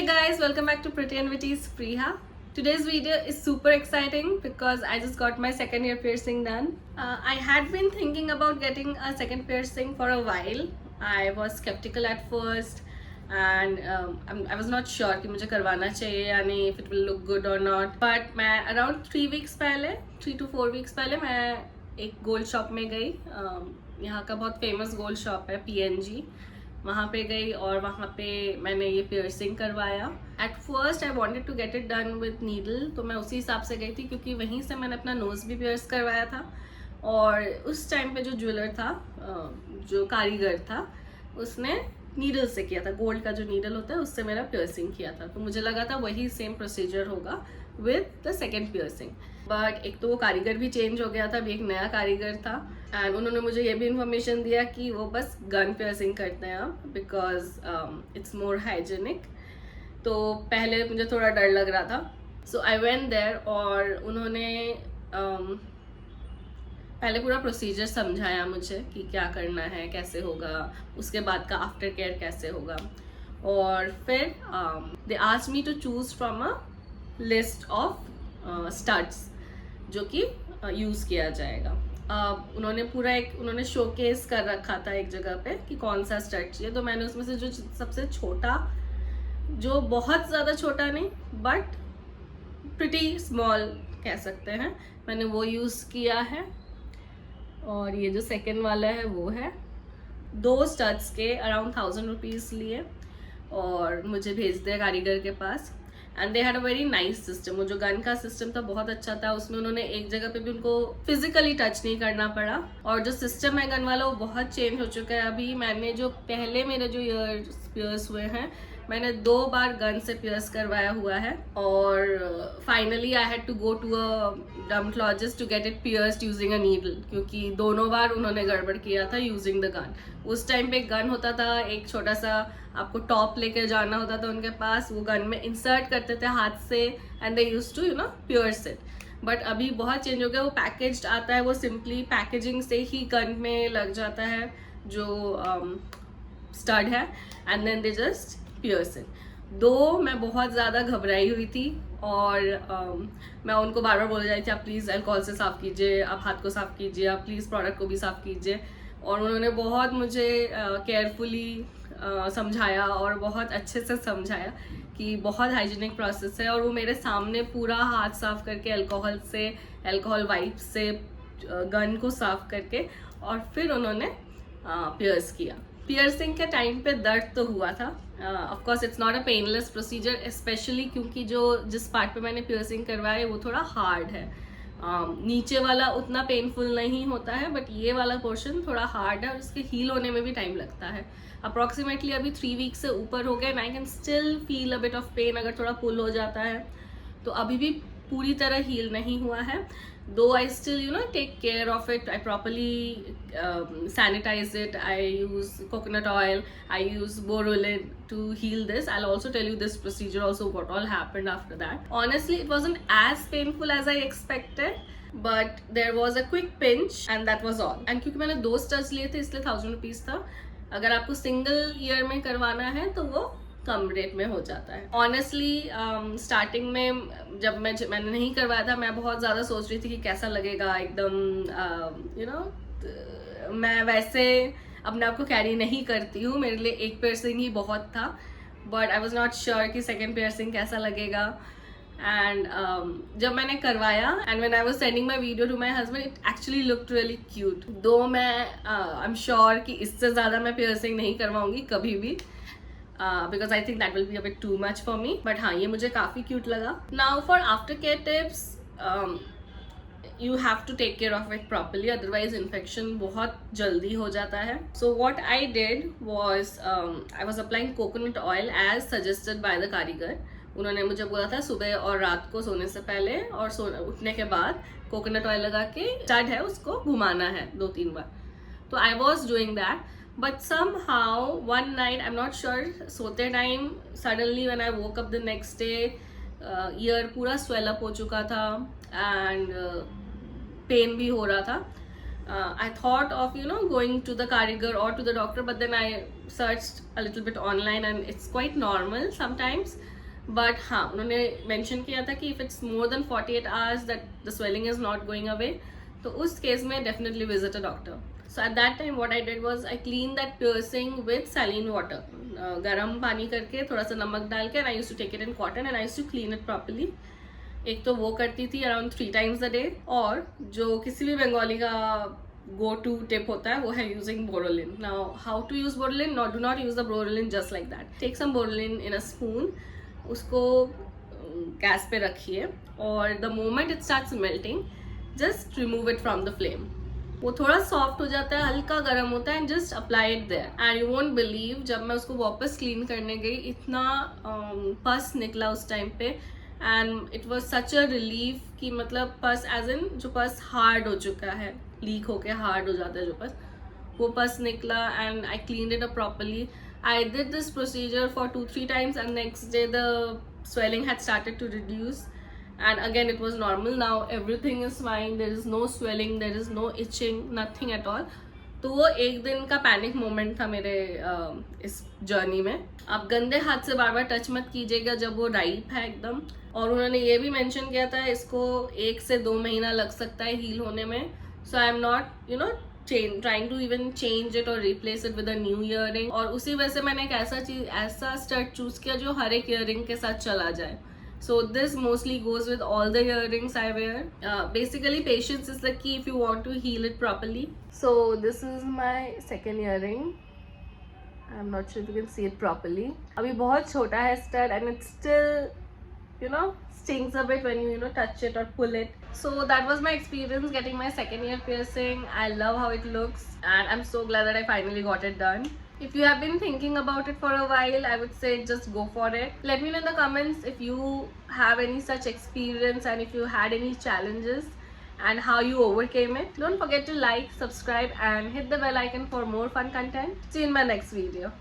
guys, welcome back to Pretty and Witty's Priya. Today's video is super exciting because I just got my second ear piercing done. I had been thinking about getting a second piercing for a while. I was skeptical at first and I was not sure कि मुझे करवाना चाहिए या नहीं, if it will look good or not. But मैं around 3 to 4 weeks पहले मैं एक गोल्ड शॉप में गई. यहाँ का बहुत फेमस गोल्ड शॉप है PNG. वहाँ पे गई और वहाँ पे मैंने ये पियर्सिंग करवाया. At first I wanted to get it done with needle, तो मैं उसी हिसाब से गई थी क्योंकि वहीं से मैंने अपना नोज़ भी पियर्स करवाया था. और उस टाइम पे जो ज्वेलर था, जो कारीगर था, उसने नीडल से किया था. गोल्ड का जो नीडल होता है उससे मेरा पियर्सिंग किया था. तो मुझे लगा था वही सेम प्रोसीजर होगा with the second piercing. But एक तो वो कारीगर भी चेंज हो गया था, अभी एक नया कारीगर था. एंड उन्होंने मुझे ये भी इन्फॉर्मेशन दिया कि वो बस गन पियर्सिंग करते हैं अब, बिकॉज इट्स मोर हाइजेनिक. तो पहले मुझे थोड़ा डर लग रहा था. सो आई वेंट देयर और उन्होंने पहले पूरा प्रोसीजर समझाया मुझे कि क्या करना है, कैसे होगा, उसके बाद का आफ्टर केयर कैसे होगा. और फिर they asked me to choose from a list of studs जो कि यूज़ किया जाएगा. उन्होंने शोकेस कर रखा था एक जगह पे कि कौन सा स्टड चाहिए. तो मैंने उसमें से जो सबसे छोटा, जो बहुत ज़्यादा छोटा नहीं बट प्रिटी स्मॉल कह सकते हैं, मैंने वो यूज़ किया है. और ये जो सेकंड वाला है वो है. 2 स्टड्स के अराउंड 1000 रुपीज़ लिए और मुझे भेज दिया कारीगर के पास. And they had a very nice system. वो जो गन का सिस्टम था बहुत अच्छा था. उसमें उन्होंने एक जगह पे भी उनको फिजिकली टच नहीं करना पड़ा. और जो सिस्टम है गन वाला वो बहुत चेंज हो चुका है. अभी मैंने जो पहले मेरे जो ईयर्स पियर्स हुए हैं, मैंने 2 बार गन से पियर्स करवाया हुआ है. और finally I had to go to a dermatologist to get it pierced using a needle, क्योंकि दोनों बार उन्होंने गड़बड़ किया था यूजिंग द गन. उस टाइम पे गन होता था, एक छोटा सा आपको टॉप लेकर जाना होता था उनके पास, वो गन में इंसर्ट करते थे हाथ से and they used to pierce it. But अभी बहुत चेंज हो गया. वो पैकेज्ड आता है, वो सिंपली पैकेजिंग से ही गन में लग जाता है जो स्टड है, and then they just pierce it. मैं बहुत ज़्यादा घबराई हुई थी और मैं उनको बार बार बोल रही थी आप प्लीज़ अल्कोहल से साफ़ कीजिए, आप हाथ को साफ़ कीजिए, आप प्लीज़ प्रोडक्ट को भी साफ़ कीजिए. और उन्होंने बहुत मुझे केयरफुली समझाया और बहुत अच्छे से समझाया कि बहुत हाइजीनिक प्रोसेस है. और वो मेरे सामने पूरा हाथ साफ़ करके अल्कोहल वाइप से गन को साफ़ करके और फिर उन्होंने पियर्स किया. पियर्सिंग के टाइम पे दर्द तो हुआ था. Of course it's not a painless procedure, specially क्योंकि जिस पार्ट पे मैंने पियर्सिंग करवाया वो थोड़ा हार्ड है. नीचे वाला उतना पेनफुल नहीं होता है बट ये वाला पोर्शन थोड़ा हार्ड है और इसके हील होने में भी टाइम लगता है. अप्रॉक्सीमेटली अभी 3 वीक्स से ऊपर हो गए and I can still feel a bit of pain अगर थोड़ा पुल हो जाता है. तो अभी भी पूरी तरह हील नहीं हुआ है. Though I still take care of it. I properly sanitize it. I use coconut oil. I use borolin to heal this. I'll also tell you this procedure also, what all happened after that. Honestly, it wasn't as painful as I expected, but there was a quick pinch and that was all. And क्योंकि मैंने 2 studs लिए थे इसलिए 1000 rupees था. अगर आपको single year में करवाना है तो वो कम रेट में हो जाता है. ऑनेस्टली स्टार्टिंग में जब मैंने नहीं करवाया था, मैं बहुत ज़्यादा सोच रही थी कि कैसा लगेगा. एकदम मैं वैसे अपने आप को कैरी नहीं करती हूँ, मेरे लिए एक पियर्सिंग ही बहुत था. But I was not sure कि सेकेंड पियर्सिंग कैसा लगेगा. एंड जब मैंने करवाया and when I was sending my video to my husband, it actually looked really cute. Though मैं आई एम श्योर कि इससे ज़्यादा मैं पियर्सिंग नहीं करवाऊंगी कभी भी, because I think that will be a bit too much for me. But हाँ, ये मुझे काफ़ी cute लगा. Now for aftercare tips, you have to take care of it properly, otherwise infection बहुत जल्दी हो जाता है. So what I did was I was applying coconut oil as suggested by the कारीगर. उन्होंने मुझे बोला था सुबह और रात को सोने से पहले और उठने के बाद कोकोनट ऑयल लगा के स्टड है उसको घुमाना है 2-3 बार. तो I was doing that. But somehow one night, I'm not sure, सोते time suddenly when I woke up the next day, ear पूरा swell up हो चुका था and pain भी हो रहा था. I thought of going to the कारीगर or to the doctor, but then I searched a little bit online and it's quite normal sometimes. But हाँ, उन्होंने मेंशन किया था कि if it's more than 48 hours that the swelling is not going away, तो उस case में definitely visit a doctor. So at that time what I did was I clean that piercing with saline water. गर्म पानी करके थोड़ा सा नमक डाल के, and I used to take it in cotton and I used to clean it properly. एक तो वो करती थी अराउंड 3 times a day, और जो किसी भी बंगाली का गो टू टिप होता है वो है using Boroline. Now how to use Boroline? Do not use the Boroline just like that. Take some Boroline in a spoon, उसको गैस पे रखिए, और the moment it starts melting just remove it from the flame. वो थोड़ा सॉफ्ट हो जाता है, हल्का गर्म होता है, and just apply it there. And you won't believe, जब मैं उसको वापस क्लीन करने गई, इतना पस निकला उस टाइम पे, and it was such a relief कि मतलब पस एज इन जो पस हार्ड हो चुका है, लीक होके हार्ड हो जाता है जो पस, वो पस निकला. And I clean it up properly. I did this procedure for 2-3 times, and next day the swelling had started to reduce, and again it was normal. Now everything is fine, there is no swelling, there is no itching, nothing at all. तो वो एक दिन का panic moment था मेरे इस journey में. आप गंदे हाथ से बार बार टच मत कीजिएगा जब वो राइप है एकदम. और उन्होंने ये भी मेंशन किया था इसको 1 से 2 महीना लग सकता है हील होने में. So I am not trying to even change it or replace it with a new earring. और उसी वजह से मैंने एक ऐसा स्टड चूज किया जो हर एक earring के साथ चला जाए. So this mostly goes with all the earrings I wear. Basically patience is the key if you want to heal it properly. So this is my second earring. I'm not sure if you can see it properly. अभी बहुत छोटा है stud, and it's still stings a bit when you touch it or pull it. So that was my experience getting my second ear piercing. I love how it looks, and I'm so glad that I finally got it done. If you have been thinking about it for a while, I would say just go for it. Let me know in the comments if you have any such experience, and if you had any challenges and how you overcame it. Don't forget to like, subscribe, and hit the bell icon for more fun content. See you in my next video.